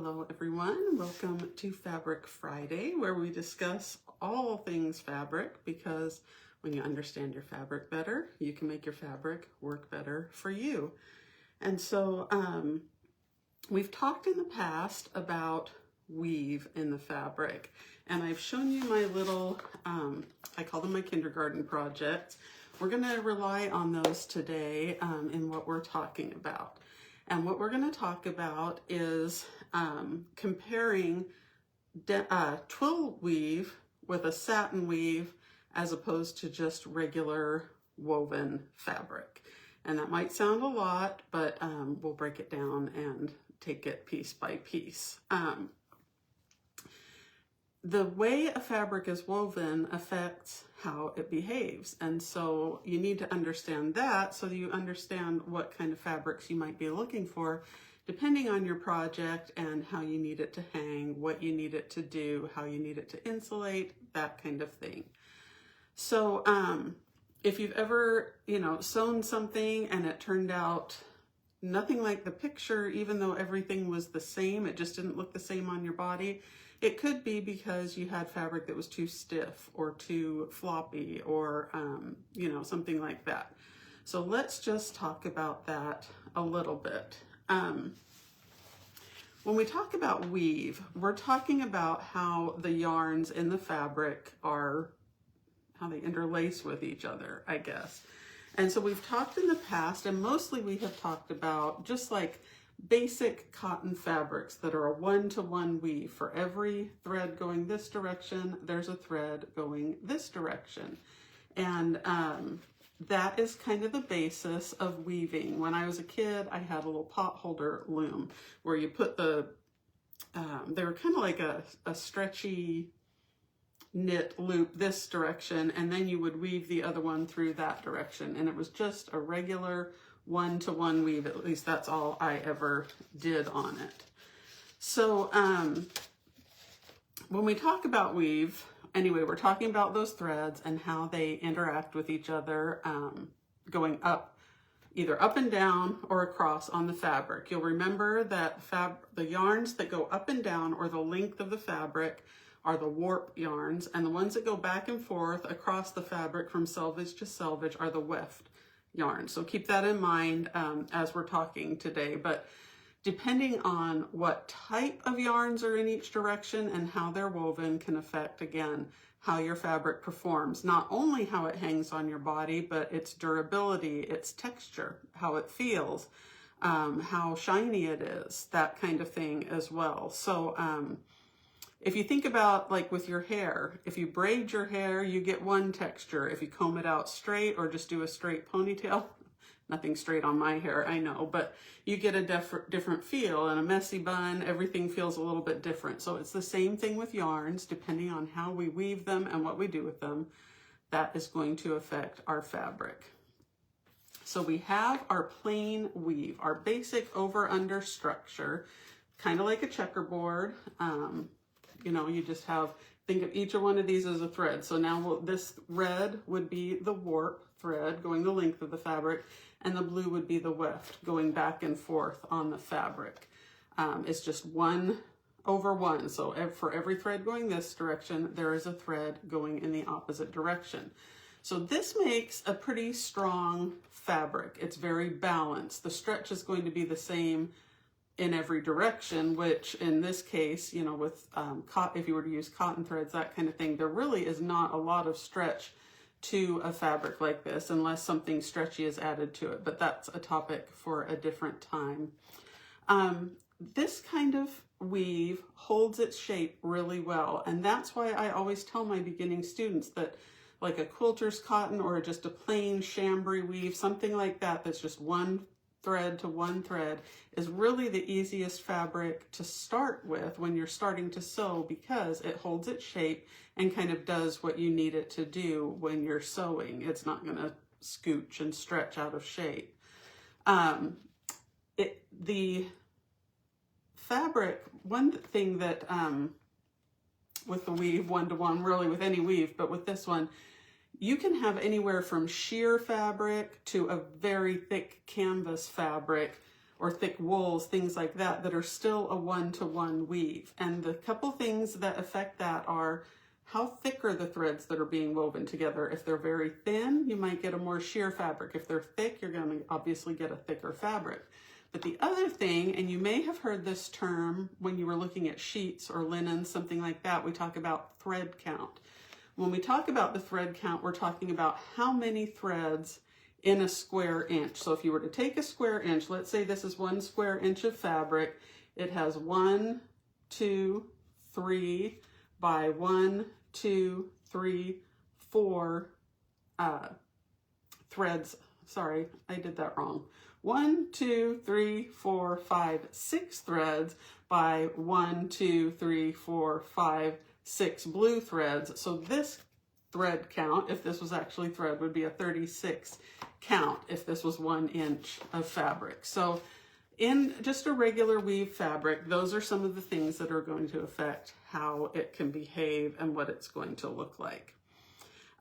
Hello everyone, welcome to Fabric Friday, where we discuss all things fabric, because when you understand your fabric better, you can make your fabric work better for you. And so we've talked in the past about weave in the fabric, and I've shown you my little, I call them my kindergarten projects. We're going to rely on those today in what we're talking about. And what we're going to talk about is comparing twill weave with a satin weave as opposed to just regular woven fabric. And that might sound a lot, but we'll break it down and take it piece by piece. The way a fabric is woven affects how it behaves. And so you need to understand that so that you understand what kind of fabrics you might be looking for, depending on your project and how you need it to hang, what you need it to do, how you need it to insulate, that kind of thing. So if you've ever, sewn something and it turned out nothing like the picture, even though everything was the same, it just didn't look the same on your body, it could be because you had fabric that was too stiff or too floppy or, something like that. So let's just talk about that a little bit. When we talk about weave, we're talking about how the yarns in the fabric how they interlace with each other, I guess. And so we've talked in the past, and mostly we have talked about just like basic cotton fabrics that are a one-to-one weave. For every thread going this direction, there's a thread going this direction. And that is kind of the basis of weaving. When I was a kid, I had a little pot holder loom where you put they were kind of like a stretchy knit loop this direction, and then you would weave the other one through that direction. And it was just a regular one-to-one weave. At least that's all I ever did on it. So when we talk about weave, anyway, we're talking about those threads and how they interact with each other, going up, either up and down or across on the fabric. You'll remember that the yarns that go up and down, or the length of the fabric, are the warp yarns, and the ones that go back and forth across the fabric from selvage to selvage are the weft yarns. So keep that in mind as we're talking today. But depending on what type of yarns are in each direction and how they're woven can affect, again, how your fabric performs. Not only how it hangs on your body, but its durability, its texture, how it feels, how shiny it is, that kind of thing as well. So if you think about, like with your hair, if you braid your hair, you get one texture. If you comb it out straight or just do a straight ponytail, nothing straight on my hair, I know, but you get a different feel. And a messy bun, everything feels a little bit different. So it's the same thing with yarns. Depending on how we weave them and what we do with them, that is going to affect our fabric. So we have our plain weave, our basic over-under structure, kind of like a checkerboard. You just think of each one of these as a thread. So now this red would be the warp thread going the length of the fabric, and the blue would be the weft going back and forth on the fabric. It's just 1 over 1. So for every thread going this direction, there is a thread going in the opposite direction. So this makes a pretty strong fabric. It's very balanced. The stretch is going to be the same in every direction, which in this case, with if you were to use cotton threads, that kind of thing, there really is not a lot of stretch to a fabric like this unless something stretchy is added to it, but that's a topic for a different time. This kind of weave holds its shape really well, and that's why I always tell my beginning students that like a quilter's cotton or just a plain chambray weave, something like that, that's just one thread to one thread, is really the easiest fabric to start with when you're starting to sew, because it holds its shape and kind of does what you need it to do when you're sewing. It's not going to scooch and stretch out of shape. The fabric, one thing that with the weave, one-to-one, really with any weave, but with this one, you can have anywhere from sheer fabric to a very thick canvas fabric or thick wools, things like that, that are still a one-to-one weave. And the couple things that affect that are how thick are the threads that are being woven together. If they're very thin, you might get a more sheer fabric. If they're thick, you're going to obviously get a thicker fabric. But the other thing, and you may have heard this term when you were looking at sheets or linen, something like that, we talk about thread count. When we talk about the thread count, we're talking about how many threads in a square inch. So if you were to take a square inch, let's say this is 1 square inch of fabric, it has 1, 2, 3 by 1, 2, 3, 4 threads. Sorry, I did that wrong. 1, 2, 3, 4, 5, 6 threads by 1, 2, 3, 4, 5, 6 blue threads. So this thread count, if this was actually thread, would be a 36 count if this was 1 inch of fabric. So in just a regular weave fabric, those are some of the things that are going to affect how it can behave and what it's going to look like.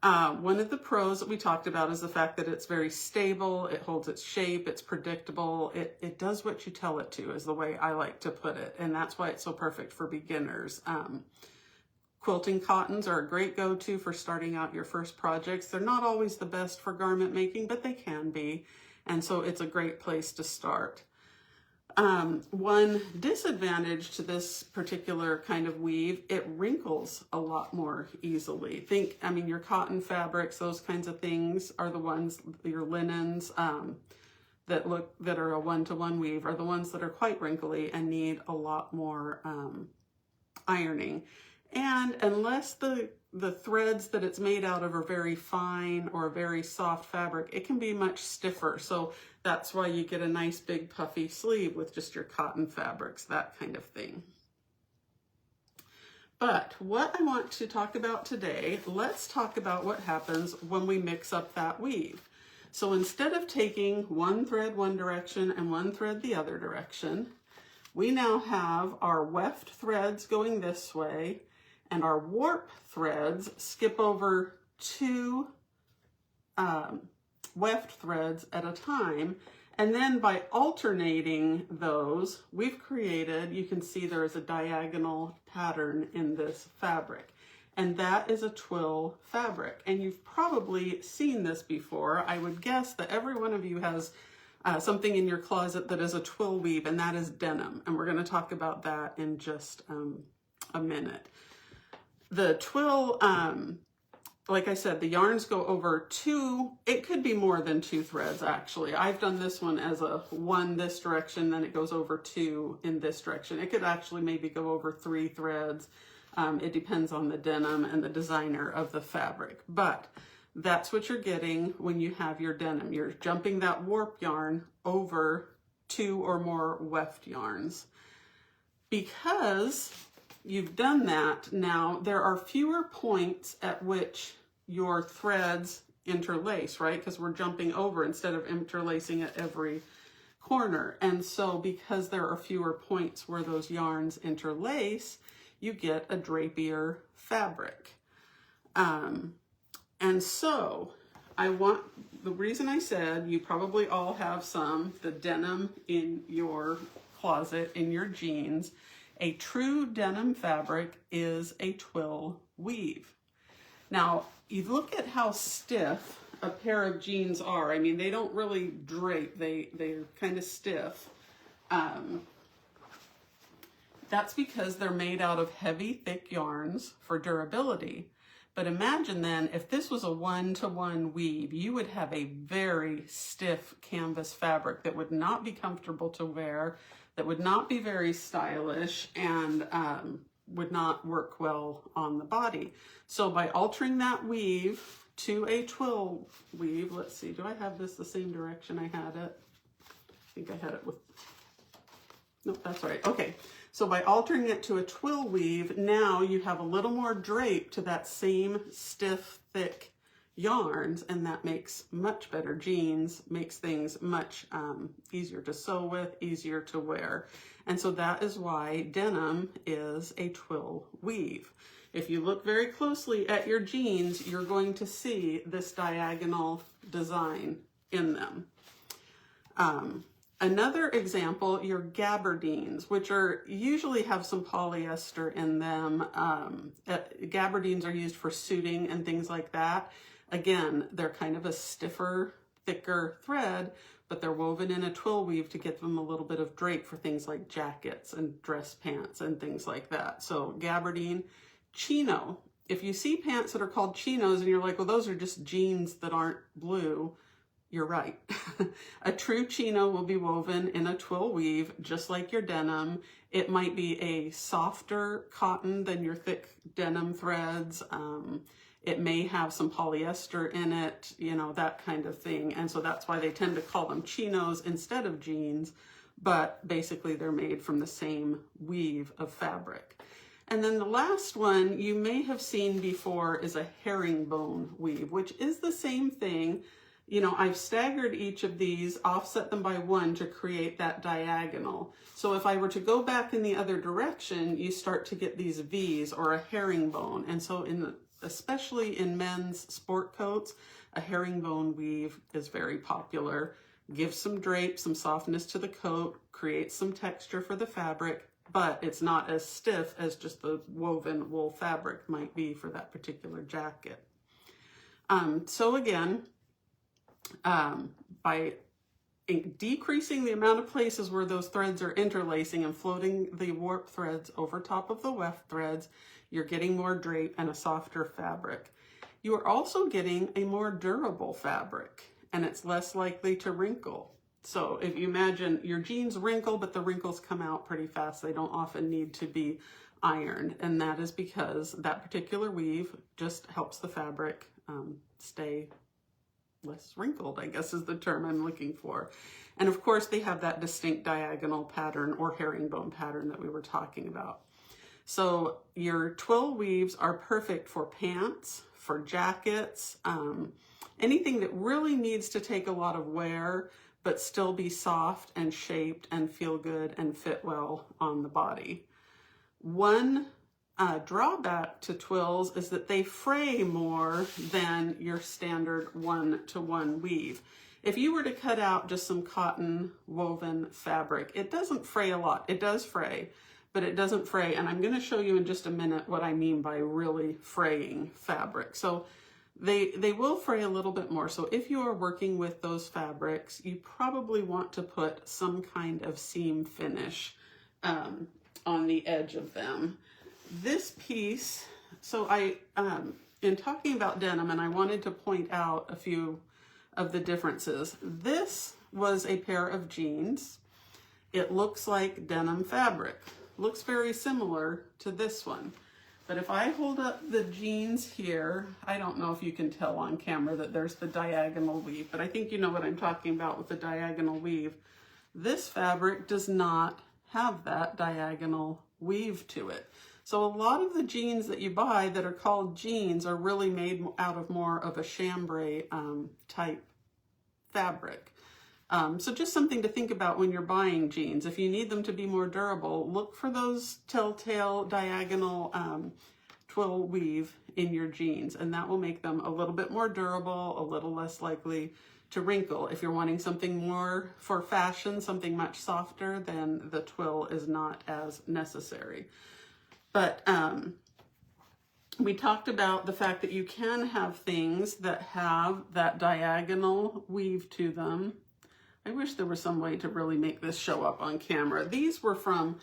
One of the pros that we talked about is the fact that it's very stable, it holds its shape, it's predictable, it does what you tell it to, is the way I like to put it, and that's why it's so perfect for beginners. Quilting cottons are a great go-to for starting out your first projects. They're not always the best for garment making, but they can be, and so it's a great place to start. One disadvantage to this particular kind of weave, it wrinkles a lot more easily. Your cotton fabrics, those kinds of things are the ones, your linens that are a one-to-one weave are the ones that are quite wrinkly and need a lot more ironing. And unless the threads that it's made out of are very fine or very soft fabric, it can be much stiffer. So that's why you get a nice big puffy sleeve with just your cotton fabrics, that kind of thing. But what I want to talk about today, let's talk about what happens when we mix up that weave. So instead of taking one thread one direction and one thread the other direction, we now have our weft threads going this way, and our warp threads skip over 2 weft threads at a time. And then by alternating those, we've created, you can see there is a diagonal pattern in this fabric. And that is a twill fabric. And you've probably seen this before. I would guess that every one of you has something in your closet that is a twill weave, and that is denim. And we're going to talk about that in just a minute. The twill, like I said, the yarns go over 2, it could be more than 2 threads actually. I've done this one as a 1 this direction, then it goes over 2 in this direction. It could actually maybe go over 3 threads. It depends on the denim and the designer of the fabric. But that's what you're getting when you have your denim. You're jumping that warp yarn over 2 or more weft yarns. Because you've done that, now there are fewer points at which your threads interlace, right? Because we're jumping over instead of interlacing at every corner. And so because there are fewer points where those yarns interlace, you get a drapier fabric. And so the reason I said you probably all have the denim in your closet, in your jeans. A true denim fabric is a twill weave. Now, you look at how stiff a pair of jeans are. I mean, they don't really drape. They're kind of stiff. That's because they're made out of heavy, thick yarns for durability. But imagine then, if this was a one-to-one weave, you would have a very stiff canvas fabric that would not be comfortable to wear, that would not be very stylish, and would not work well on the body. So by altering that weave to a twill weave, let's see, do I have this the same direction I had it? I think I had it with, nope, that's right, okay. So by altering it to a twill weave, now you have a little more drape to that same stiff, thick yarns, and that makes much better jeans, makes things much easier to sew with, easier to wear. And so that is why denim is a twill weave. If you look very closely at your jeans, you're going to see this diagonal design in them. Another example, your gabardines, which are usually have some polyester in them. Gabardines are used for suiting and things like that. Again, they're kind of a stiffer, thicker thread, but they're woven in a twill weave to get them a little bit of drape for things like jackets and dress pants and things like that. So gabardine, chino. If you see pants that are called chinos and you're like, well, those are just jeans that aren't blue, you're right. A true chino will be woven in a twill weave, just like your denim. It might be a softer cotton than your thick denim threads. It may have some polyester in it, you know, that kind of thing. And so that's why they tend to call them chinos instead of jeans, but basically they're made from the same weave of fabric. And then the last one you may have seen before is a herringbone weave, which is the same thing. You know, I've staggered each of these, offset them by 1 to create that diagonal. So if I were to go back in the other direction, you start to get these V's or a herringbone. And so especially in men's sport coats, a herringbone weave is very popular. Gives some drape, some softness to the coat, creates some texture for the fabric, but it's not as stiff as just the woven wool fabric might be for that particular jacket. So again, by decreasing the amount of places where those threads are interlacing and floating the warp threads over top of the weft threads, you're getting more drape and a softer fabric. You are also getting a more durable fabric, and it's less likely to wrinkle. So if you imagine your jeans wrinkle, but the wrinkles come out pretty fast, they don't often need to be ironed, and that is because that particular weave just helps the fabric stay less wrinkled, I guess is the term I'm looking for. And of course they have that distinct diagonal pattern or herringbone pattern that we were talking about. So your twill weaves are perfect for pants, for jackets, anything that really needs to take a lot of wear but still be soft and shaped and feel good and fit well on the body. One drawback to twills is that they fray more than your standard 1-to-1 weave. If you were to cut out just some cotton woven fabric, it doesn't fray a lot. It does fray, but it doesn't fray. And I'm going to show you in just a minute what I mean by really fraying fabric. So they will fray a little bit more. So if you are working with those fabrics, you probably want to put some kind of seam finish on the edge of them. This piece, so in talking about denim, and I wanted to point out a few of the differences. This was a pair of jeans. It looks like denim fabric. Looks very similar to this one. But if I hold up the jeans here, I don't know if you can tell on camera that there's the diagonal weave, but I think you know what I'm talking about with the diagonal weave. This fabric does not have that diagonal weave to it. So a lot of the jeans that you buy that are called jeans are really made out of more of a chambray type fabric. So just something to think about when you're buying jeans. If you need them to be more durable, look for those telltale diagonal twill weave in your jeans, and that will make them a little bit more durable, a little less likely to wrinkle. If you're wanting something more for fashion, something much softer, then the twill is not as necessary. But we talked about the fact that you can have things that have that diagonal weave to them. I wish there was some way to really make this show up on camera. These were from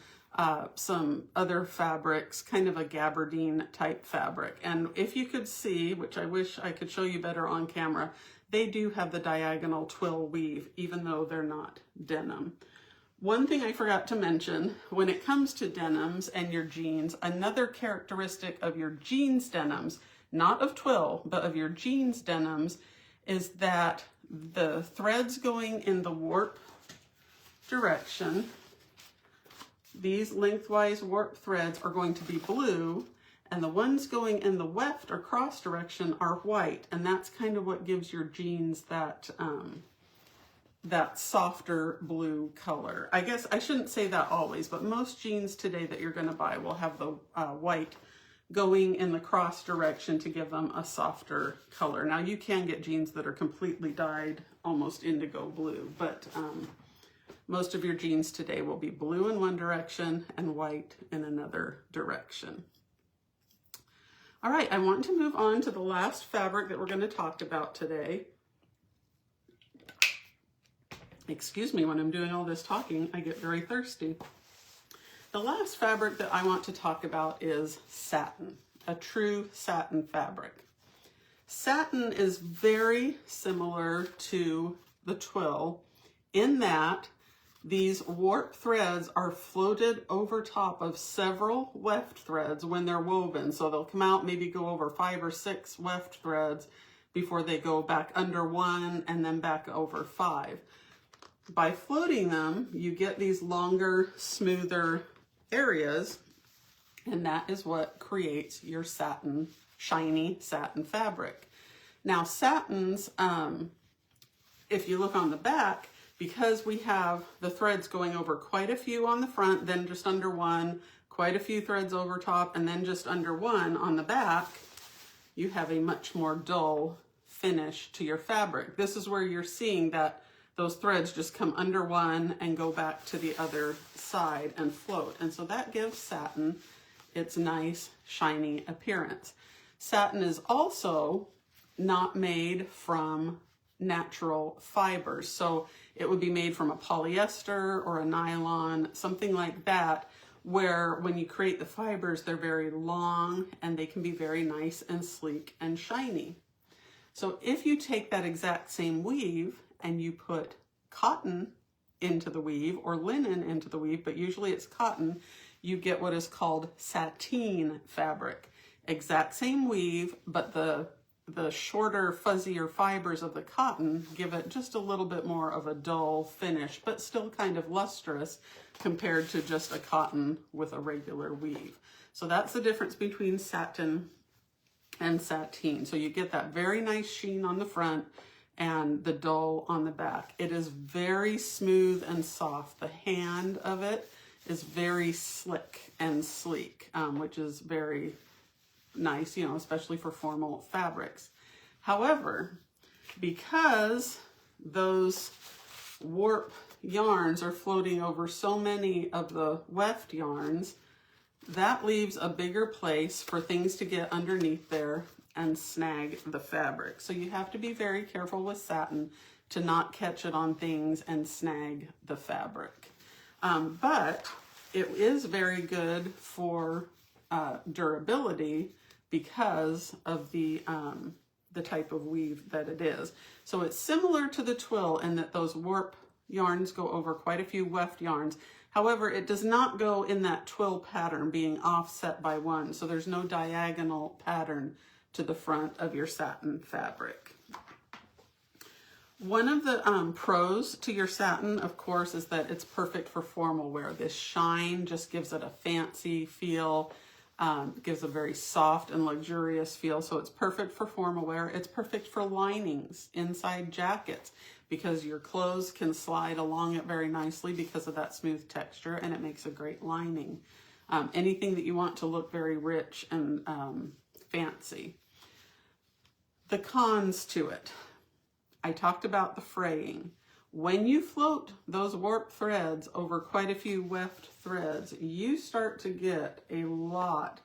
some other fabrics, kind of a gabardine type fabric. And if you could see, which I wish I could show you better on camera, they do have the diagonal twill weave, even though they're not denim. One thing I forgot to mention, when it comes to denims and your jeans, another characteristic of your jeans denims, not of twill, but of your jeans denims, is that the threads going in the warp direction, these lengthwise warp threads are going to be blue, and the ones going in the weft or cross direction are white, and that's kind of what gives your jeans that that softer blue color. I guess I shouldn't say that always, but most jeans today that you're going to buy will have the white going in the cross direction to give them a softer color. Now you can get jeans that are completely dyed almost indigo blue, but Most of your jeans today will be blue in one direction and white in another direction. All right, I want to move on to the last fabric that we're going to talk about today. Excuse me, when I'm doing all this talking, I get very thirsty. The last fabric that I want to talk about is satin, a true satin fabric. Satin is very similar to the twill in that these warp threads are floated over top of several weft threads when they're woven. So they'll come out, maybe go over 5 or 6 weft threads before they go back under 1 and then back over 5. By floating them, you get these longer, smoother areas, and that is what creates your satin, shiny satin fabric. Now satins, if you look on the back, because we have the threads going over quite a few on the front, then just under 1, quite a few threads over top, and then just under 1 on the back, you have a much more dull finish to your fabric. This is where you're seeing that those threads just come under 1 and go back to the other side and float. And so that gives satin its nice, shiny appearance. Satin is also not made from natural fibers. So it would be made from a polyester or a nylon, something like that, where when you create the fibers, they're very long and they can be very nice and sleek and shiny. So if you take that exact same weave and you put cotton into the weave or linen into the weave, but usually it's cotton, you get what is called sateen fabric. Exact same weave, but the shorter, fuzzier fibers of the cotton give it just a little bit more of a dull finish, but still kind of lustrous compared to just a cotton with a regular weave. So that's the difference between satin and sateen. So you get that very nice sheen on the front and the dull on the back. It is very smooth and soft. The hand of it is very slick and sleek, which is very nice, you know, especially for formal fabrics. However, because those warp yarns are floating over so many of the weft yarns, that leaves a bigger place for things to get underneath there and snag the fabric. So you have to be very careful with satin to not catch it on things and snag the fabric. But it is very good for durability because of the type of weave that it is. So it's similar to the twill in that those warp yarns go over quite a few weft yarns. However, it does not go in that twill pattern being offset by 1. So there's no diagonal pattern to the front of your satin fabric. One of the pros to your satin, of course, is that it's perfect for formal wear. This shine just gives it a fancy feel, gives a very soft and luxurious feel. So it's perfect for formal wear. It's perfect for linings inside jackets because your clothes can slide along it very nicely because of that smooth texture, and it makes a great lining. Anything that you want to look very rich and fancy. The cons to it. I talked about the fraying. When you float those warp threads over quite a few weft threads, you start to get a lot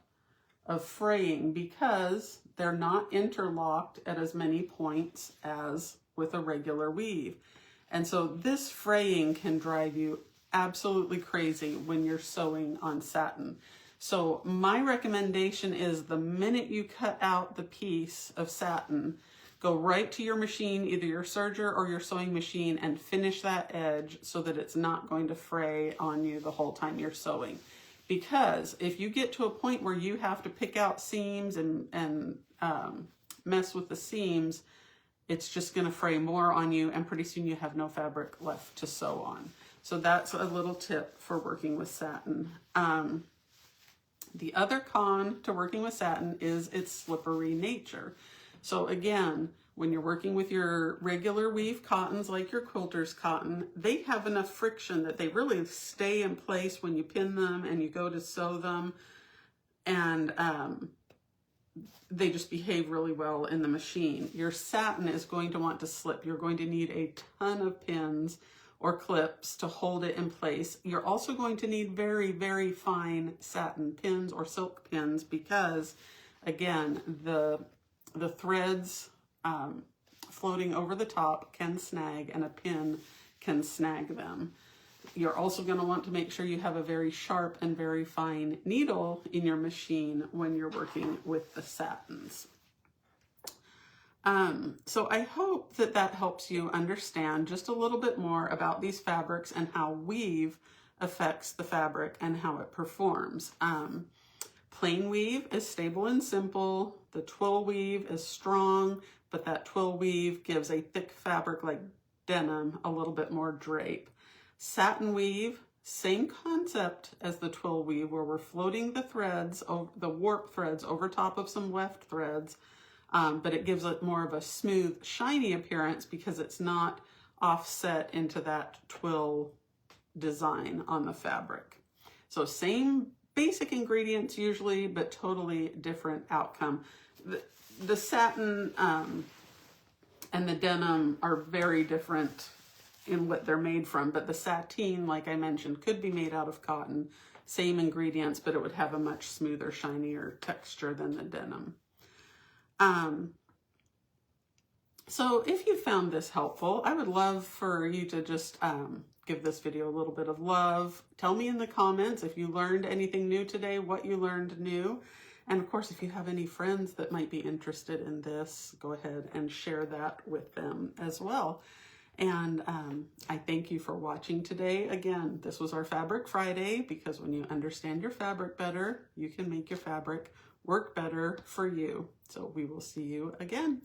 of fraying because they're not interlocked at as many points as with a regular weave. And so this fraying can drive you absolutely crazy when you're sewing on satin. So my recommendation is the minute you cut out the piece of satin, go right to your machine, either your serger or your sewing machine, and finish that edge so that it's not going to fray on you the whole time you're sewing. Because if you get to a point where you have to pick out seams and mess with the seams, it's just going to fray more on you, and pretty soon you have no fabric left to sew on. So that's a little tip for working with satin. The other con to working with satin is its slippery nature. So again, when you're working with your regular weave cottons like your quilter's cotton, they have enough friction that they really stay in place when you pin them and you go to sew them, and they just behave really well in the machine. Your satin is going to want to slip. You're going to need a ton of pins or clips to hold it in place. You're also going to need very, very fine satin pins or silk pins because, again, the threads floating over the top can snag, and a pin can snag them. You're also going to want to make sure you have a very sharp and very fine needle in your machine when you're working with the satins. So I hope that that helps you understand just a little bit more about these fabrics and how weave affects the fabric and how it performs. Plain weave is stable and simple. The twill weave is strong, but that twill weave gives a thick fabric like denim a little bit more drape. Satin weave, same concept as the twill weave, where we're floating the threads, the warp threads over top of some weft threads, but it gives it more of a smooth, shiny appearance because it's not offset into that twill design on the fabric. So same basic ingredients usually, but totally different outcome. The satin and the denim are very different in what they're made from, but the sateen, like I mentioned, could be made out of cotton, same ingredients, but it would have a much smoother, shinier texture than the denim. So if you found this helpful, I would love for you to just give this video a little bit of love. Tell me in the comments if you learned anything new today, what you learned new. And of course, if you have any friends that might be interested in this, go ahead and share that with them as well. And I thank you for watching today. Again, this was our Fabric Friday, because when you understand your fabric better, you can make your fabric work better for you. So we will see you again.